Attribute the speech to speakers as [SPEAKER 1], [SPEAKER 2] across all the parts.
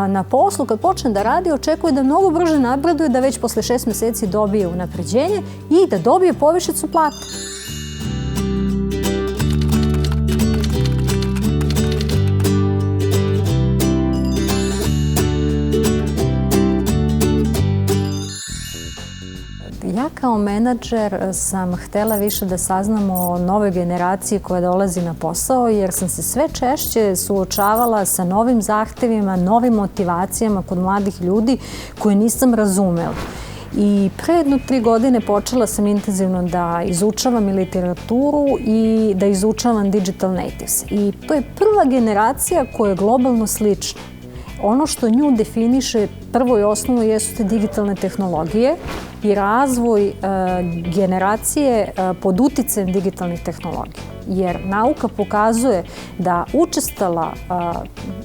[SPEAKER 1] na poslu, kad počne da radi, očekuje da mnogo brže napreduje, da već posle 6 meseci dobije unapređenje i da dobije povišicu plate. Ja kao menadžer sam htela više da saznam o novoj generaciji koja dolazi na posao, jer sam se sve češće suočavala sa novim zahtevima, novim motivacijama kod mladih ljudi koje nisam razumela. I pre 3 godine počela sam intenzivno da izučavam i literaturu i da izučavam digital natives. I to je prva generacija koja je globalno slična. Ono što nju definiše prvo i osnovno jesu te digitalne tehnologije i razvoj generacije pod uticajem digitalnih tehnologija. Jer nauka pokazuje da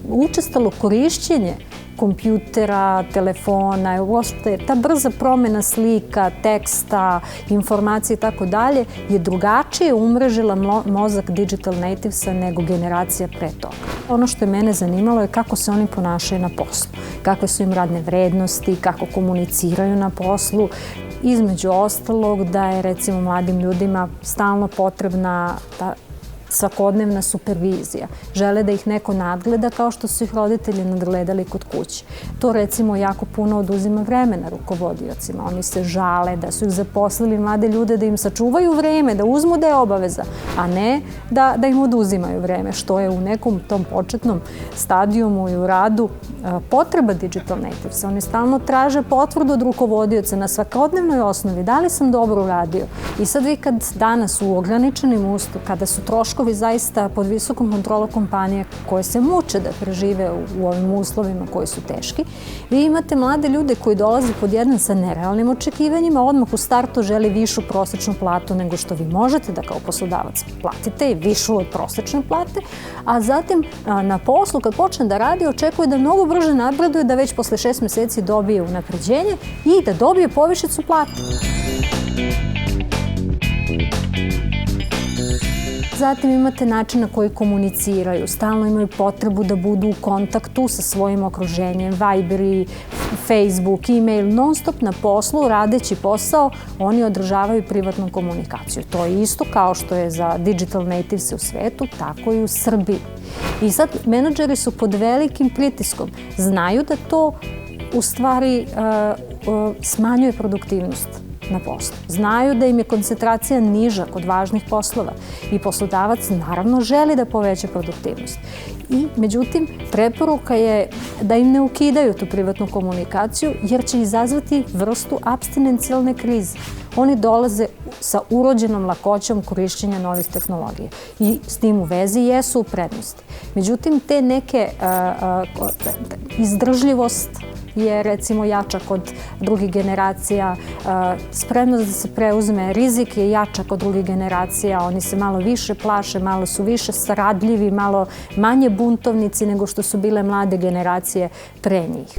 [SPEAKER 1] učestalo korišćenje kompjutera, telefona, uopšte ta brza promjena slika, teksta, informacije i tako dalje je drugačije umrežila mozak digital nativesa nego generacija pre toga. Ono što je mene zanimalo je kako se oni ponašaju na poslu, kakve su im radne vrednosti, kako komuniciraju na poslu. Između ostalog da je recimo mladim ljudima stalno potrebna ta svakodnevna supervizija. Žele da ih neko nadgleda kao što su ih roditelji nadgledali kod kuće. To recimo jako puno oduzima vremena rukovodiocima. Oni se žale da su ih zaposlili mlade ljude da im sačuvaju vreme, da uzmu deo obaveza, a ne da im oduzimaju vreme, što je u nekom tom početnom stadijumu i u radu potreba digital natives. Oni stalno traže potvrdu od rukovodioca na svakodnevnoj osnovi. Da li sam dobro uradio? I sad vi kad danas u ograničenim uslu, kada su troškovi zaista pod visokom kontrolom kompanije koje se muče da prežive u ovim uslovima koji su teški, vi imate mlade ljude koji dolaze pod jedan sa nerealnim očekivanjima, odmah u startu želi višu prosečnu platu nego što vi možete da kao poslodavac platite i višu od prosečne plate, a zatim na poslu kad počne da radi očekuje da mnogo brže napreduje, da već posle 6 meseci dobije unapređenje i da dobije povišicu plate. Zatim imate način na koji komuniciraju. Stalno imaju potrebu da budu u kontaktu sa svojim okruženjem. Viberi, Facebook, e-mail, non stop na poslu, radeći posao, oni održavaju privatnu komunikaciju. To je isto kao što je za digital natives u svetu, tako i u Srbiji. I sad menadžeri su pod velikim pritiskom. Znaju da to u stvari smanjuje produktivnost na poslu. Znaju da im je koncentracija niža kod važnih poslova i poslodavac naravno želi da poveća produktivnost. Međutim, preporuka je da im ne ukidaju tu privatnu komunikaciju jer će izazvati vrstu apstinencijalne krize. Oni dolaze sa urođenom lakoćom korišćenja novih tehnologija i s tim u vezi jesu u prednosti. Međutim, te neke izdržljivost je recimo jača kod drugih generacija, spremnost da se preuzme rizik je jača kod drugih generacija, oni se malo više plaše, malo su više saradljivi, malo manje buntovnici nego što su bile mlade generacije pre njih.